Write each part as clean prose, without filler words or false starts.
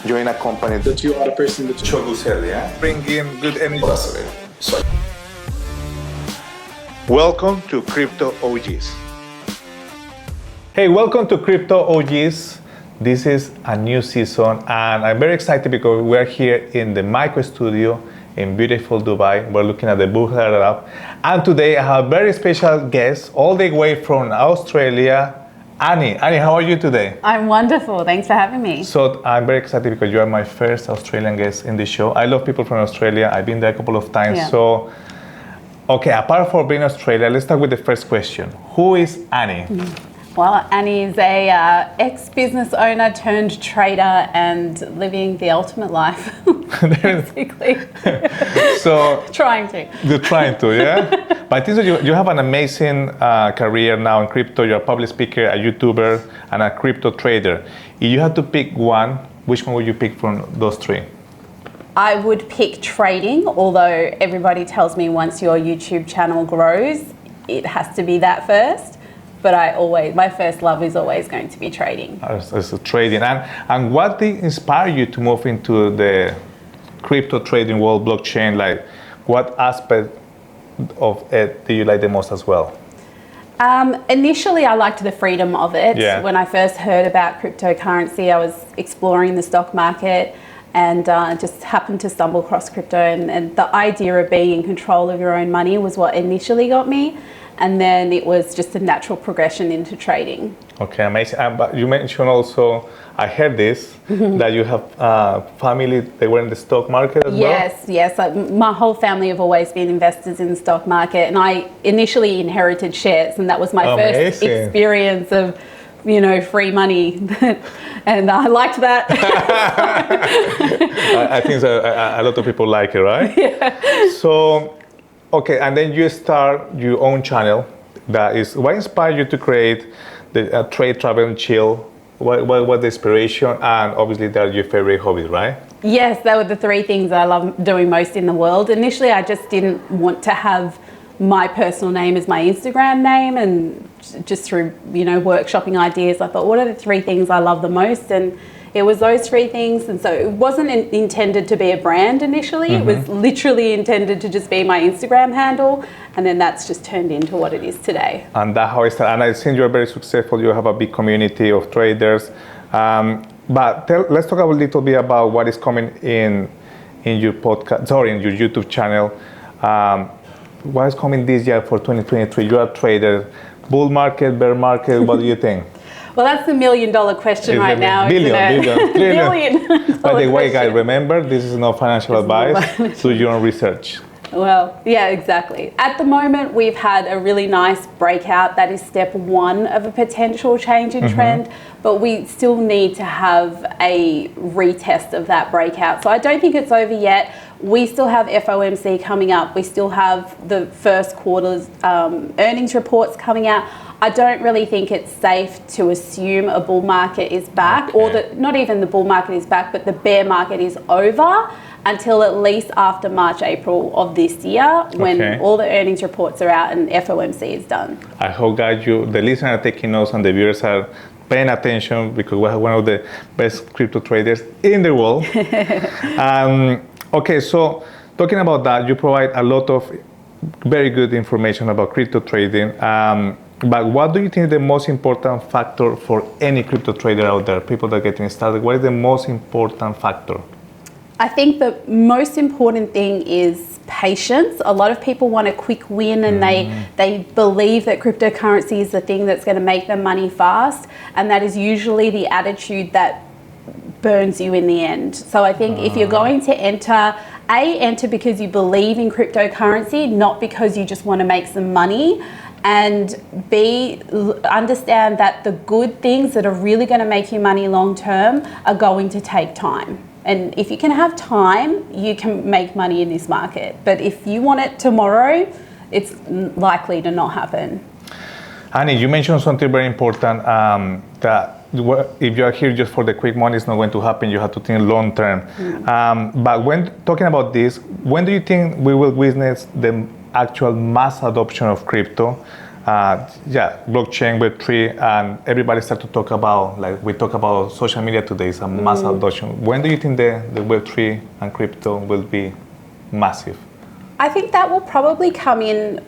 join a company that you are the person that you sell, yeah? Bring in good energy. So, Welcome to Crypto OGs. Hey, welcome to Crypto OGs. This is a new season and I'm very excited because we're here in the micro studio in beautiful Dubai. We're looking at the Burj Al Arab. And today I have a very special guest all the way from Australia, Annie. Annie, how are you today? I'm wonderful. Thanks for having me. So I'm very excited because you are my first Australian guest in the show. I love people from Australia. I've been there a couple of times. Yeah. So, okay, apart from being Australia, let's start with the first question. Who is Annie? Well, Annie is a ex-business owner turned trader and living the ultimate life, basically. So Trying to. you're trying to, yeah? But I think that you have an amazing career now in crypto. You're a public speaker, a YouTuber, and a crypto trader. If you had to pick one, which one would you pick from those three? I would pick trading, although everybody tells me once your YouTube channel grows, it has to be that first. But my first love is always going to be trading. As a trading. And what did inspire you to move into the crypto trading world, blockchain? Like, what aspect of it do you like the most as well? Initially, I liked the freedom of it. Yeah. When I first heard about cryptocurrency, I was exploring the stock market and just happened to stumble across crypto. And the idea of being in control of your own money was what initially got me. And then it was just a natural progression into trading. Okay, amazing. But you mentioned also, I heard this, that you have family, they were in the stock market as well? Yes. My whole family have always been investors in the stock market. And I initially inherited shares, and that was my first experience of, free money. And I liked that. I think a lot of people like it, right? Yeah. So, okay, and then you start your own channel. What inspired you to create the Trade.Travel.Chill? What the inspiration? And obviously, they're your favorite hobbies, right? Yes, they were the three things I love doing most in the world. Initially, I just didn't want to have my personal name as my Instagram name, and just through workshopping ideas, I thought, what are the three things I love the most? And it was those three things. And so it wasn't intended to be a brand initially. It was literally intended to just be my Instagram handle. And then that's just turned into what it is today. And that's how it started. And I think you're very successful. You have a big community of traders. But let's talk a little bit about what is coming in your podcast, in your YouTube channel. What is coming this year for 2023? You're a trader. Bull market, bear market, what do you think? Well, that's the $1 million question right now, billion. $1 By the way, guys, remember, this is not financial advice. Do your own research. Well, yeah, exactly. At the moment, we've had a really nice breakout. That is step one of a potential change in trend, but we still need to have a retest of that breakout. So I don't think it's over yet. We still have FOMC coming up. We still have the first quarter's earnings reports coming out. I don't really think it's safe to assume a bull market is back, or that not even the bull market is back, but the bear market is over until at least after March, April of this year, when all the earnings reports are out and FOMC is done. I hope, guys, the listeners are taking notes and the viewers are paying attention, because we have one of the best crypto traders in the world. Okay, so talking about that, you provide a lot of very good information about crypto trading. But what do you think is the most important factor for any crypto trader out there, people that are getting started? What is the most important factor? I think the most important thing is patience. A lot of people want a quick win, and they believe that cryptocurrency is the thing that's going to make them money fast. And that is usually the attitude that burns you in the end. So I think if you're going to enter because you believe in cryptocurrency, not because you just want to make some money. And B, understand that the good things that are really going to make you money long term are going to take time. And if you can have time, you can make money in this market. But if you want it tomorrow, it's likely to not happen. Annie, you mentioned something very important, that if you are here just for the quick money, it's not going to happen. You have to think long term. But when talking about this, when do you think we will witness the actual mass adoption of crypto? blockchain, Web3, and everybody start to talk about, like we talk about social media today, is a mass adoption. When do you think the Web3 and crypto will be massive? I think that will probably come in,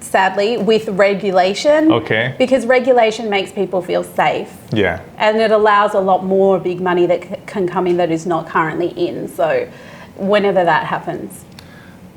sadly, with regulation. Okay. Because regulation makes people feel safe. Yeah. And it allows a lot more big money that can come in that is not currently in. So whenever that happens.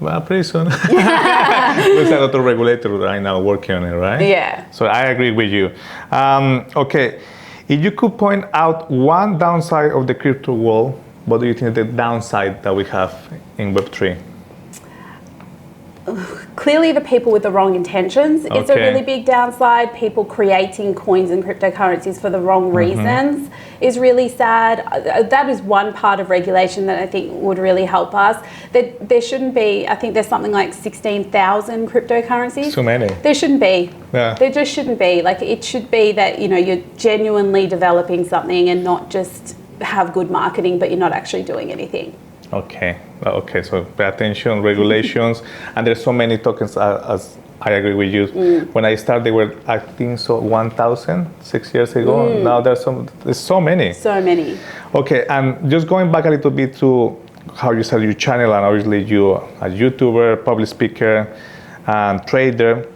Well, pretty soon. There's a lot of regulators right now working on it, right? Yeah. So I agree with you. Okay. If you could point out one downside of the crypto world, what do you think the downside that we have in Web3? Clearly the people with the wrong intentions. It's a Okay. really big downside. People creating coins and cryptocurrencies for the wrong reasons is really sad. That is one part of regulation that I think would really help us. There shouldn't be, I think there's something like 16,000 cryptocurrencies. So many. There shouldn't be. Yeah. There just shouldn't be. Like, it should be that, you're genuinely developing something and not just have good marketing, but you're not actually doing anything. Okay. So pay attention, regulations, and there's so many tokens. As I agree with you. When I started, they were, I think, 1,000 6 years ago. Now there's so many. So many. Okay, and just going back a little bit to how you started your channel, and obviously you a YouTuber, public speaker, and trader.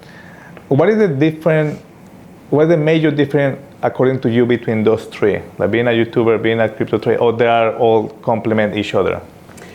What is the major difference according to you between those three? Like being a YouTuber, being a crypto trader, or they are all complement each other?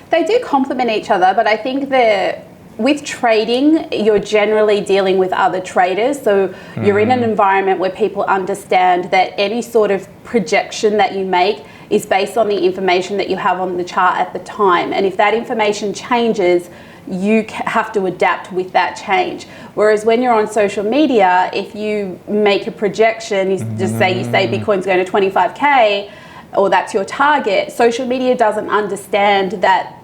They do complement each other, but I think that with trading, you're generally dealing with other traders. So you're in an environment where people understand that any sort of projection that you make is based on the information that you have on the chart at the time. And if that information changes, you have to adapt with that change. Whereas when you're on social media, if you make a projection, you just say Bitcoin's going to 25K, or that's your target, social media doesn't understand that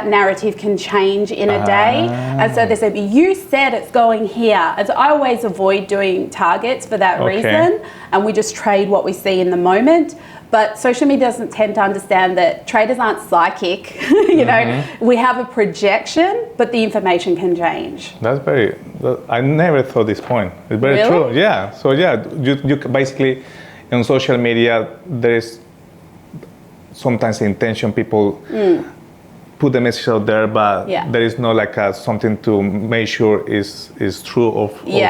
narrative can change in a day. And so they say, you said it's going here. And so I always avoid doing targets for that reason. And we just trade what we see in the moment. But social media doesn't tend to understand that traders aren't psychic. We have a projection, but the information can change. I never thought this point. It's very true. Yeah. So you basically, on social media, there is sometimes the intention people put the message out there, but there is no something to make sure is true or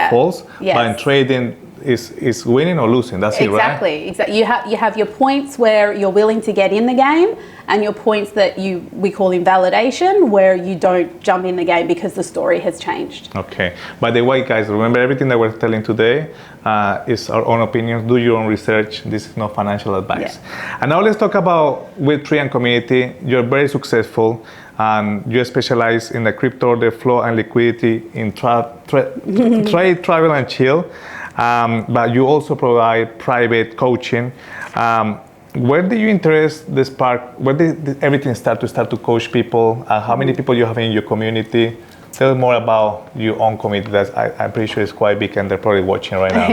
false. Yes. But in trading, is winning or losing. That's it, right? Exactly. You have your points where you're willing to get in the game, and your points that we call invalidation, where you don't jump in the game because the story has changed. Okay. By the way, guys, remember everything that we're telling today is our own opinions. Do your own research. This is not financial advice. Yeah. And now let's talk about Web3 and community. You're very successful, and you specialize in the crypto order flow and liquidity in Trade, Travel, and Chill. But you also provide private coaching. Where do you interest the spark? Where did everything start to coach people? How many people you have in your community? Tell more about your own community. I'm pretty sure it's quite big, and they're probably watching right now.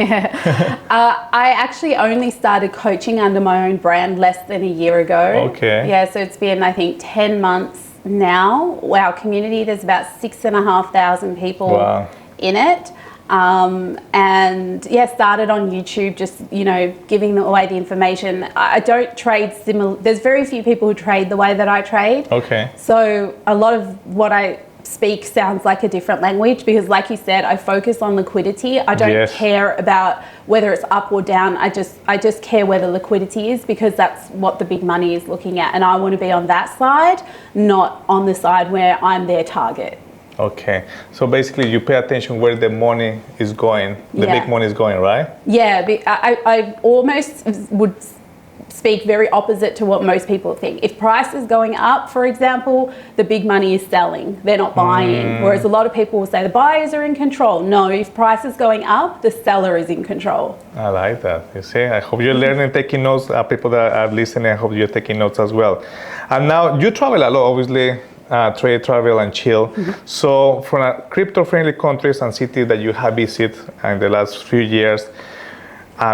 I actually only started coaching under my own brand less than a year ago. Okay. Yeah, so it's been, I think, 10 months now. Our community, there's about 6,500 people in it. Started on YouTube, just, giving away the information. I don't trade similar. There's very few people who trade the way that I trade. Okay. So a lot of what I speak sounds like a different language because, like you said, I focus on liquidity. I don't care about whether it's up or down. I just care where the liquidity is because that's what the big money is looking at. And I want to be on that side, not on the side where I'm their target. Okay, so basically you pay attention where the money is going, the big money is going, right? Yeah, I almost would speak very opposite to what most people think. If price is going up, for example, the big money is selling, they're not buying. Whereas a lot of people will say the buyers are in control. No, if price is going up, the seller is in control. I like that. You see, I hope you're learning, taking notes. People that are listening, I hope you're taking notes as well. And now you travel a lot, obviously. Trade, travel, and chill. So from a crypto-friendly countries and cities that you have visited in the last few years,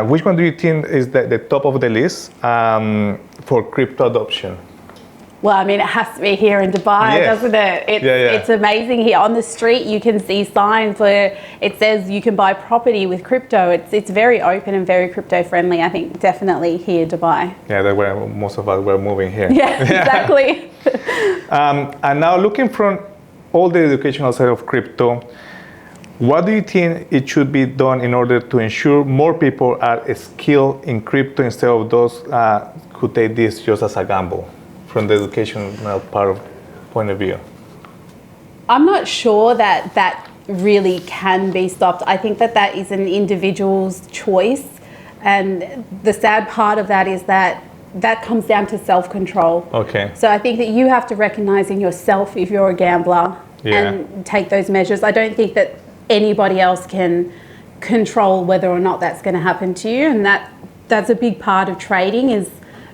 which one do you think is the top of the list for crypto adoption? Well, I mean, it has to be here in Dubai, Yes. doesn't it? It's amazing here. On the street, you can see signs where it says you can buy property with crypto. It's very open and very crypto friendly. I think definitely here, Dubai. Yeah, that's where most of us were moving here. Yeah, exactly. And now looking from all the educational side of crypto, what do you think it should be done in order to ensure more people are skilled in crypto instead of those who take this just as a gamble from the educational point of view? I'm not sure that really can be stopped. I think that is an individual's choice. And the sad part of that is that comes down to self-control. Okay. So I think that you have to recognize in yourself if you're a gambler and take those measures. I don't think that anybody else can control whether or not that's going to happen to you. And that's a big part of trading is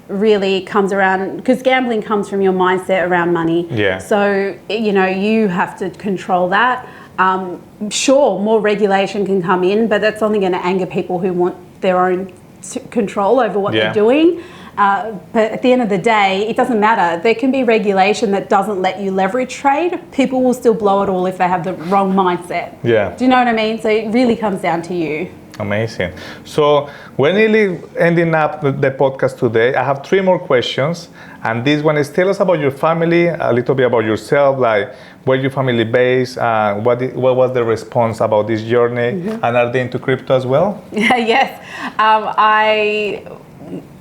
really comes around, because gambling comes from your mindset around money. Yeah. So, you have to control that. Sure, more regulation can come in, but that's only going to anger people who want their own control over what they're doing. But at the end of the day, it doesn't matter. There can be regulation that doesn't let you leverage trade. People will still blow it all if they have the wrong mindset. Yeah. Do you know what I mean? So it really comes down to you. Amazing. So we're nearly ending up the podcast today. I have 3 more questions. And this one is, tell us about your family, a little bit about yourself, like where your family based, what was the response about this journey, and are they into crypto as well? Yes.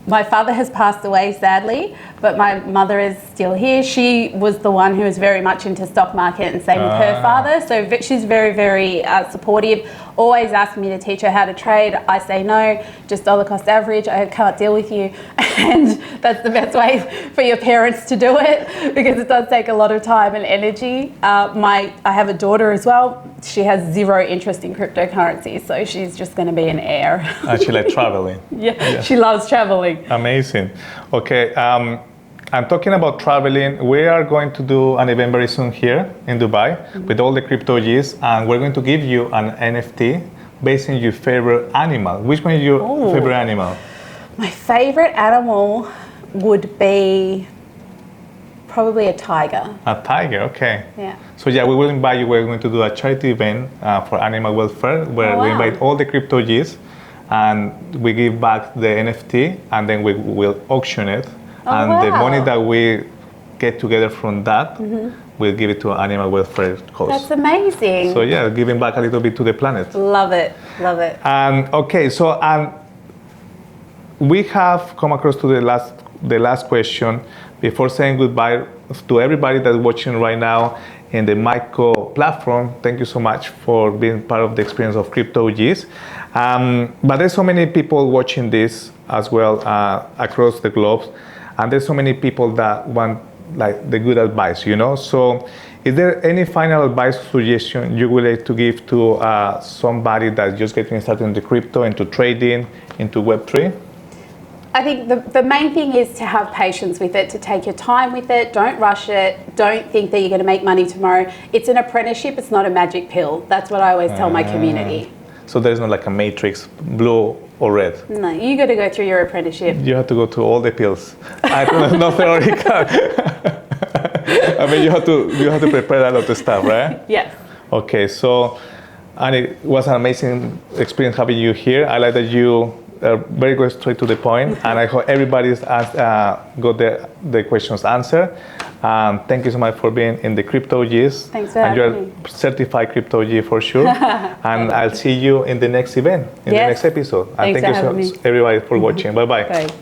My father has passed away, sadly, but my mother is still here. She was the one who was very much into stock market, and same with her father. So she's very, very supportive. Always asking me to teach her how to trade. I say no, just dollar cost average. I can't deal with you. And that's the best way for your parents to do it, because it does take a lot of time and energy. I have a daughter as well. She has zero interest in cryptocurrency, so she's just going to be an heir. And she like traveling. Yeah, she loves traveling. Amazing. Okay, I'm talking about traveling. We are going to do an event very soon here in Dubai with all the crypto G's, and we're going to give you an NFT based on your favorite animal. Which one is your favorite animal? My favorite animal would be probably a tiger. A tiger, okay. Yeah. So yeah, we will invite you. We're going to do a charity event for animal welfare where we invite all the crypto G's, and we give back the NFT, and then we will auction it. The money that we get together from that, we'll give it to animal welfare cause. That's amazing. So yeah, giving back a little bit to the planet. Love it, love it. Okay, so we have come across to the last question before saying goodbye to everybody that's watching right now in the Myco platform. Thank you so much for being part of the experience of Crypto OGs. But there's so many people watching this as well across the globe, and there's so many people that want like the good advice, So is there any final advice or suggestion you would like to give to somebody that's just getting started into crypto, into trading, into Web3? I think the main thing is to have patience with it, to take your time with it. Don't rush it. Don't think that you're going to make money tomorrow. It's an apprenticeship. It's not a magic pill. That's what I always tell my community. So there's not like a matrix, blue or red? No, you got to go through your apprenticeship. You have to go through all the pills. No theoretical. I mean, you have to prepare a lot of stuff, right? Yes. Okay, so, and it was an amazing experience having you here. I like that you are very good, straight to the point, and I hope everybody's got the questions answered. Thank you so much for being in the Crypto G's. Thanks for having me. You're certified Crypto G for sure. And I'll see you in the next event, in the next episode. And Thanks thank for you having everybody for watching. Bye-bye. Bye.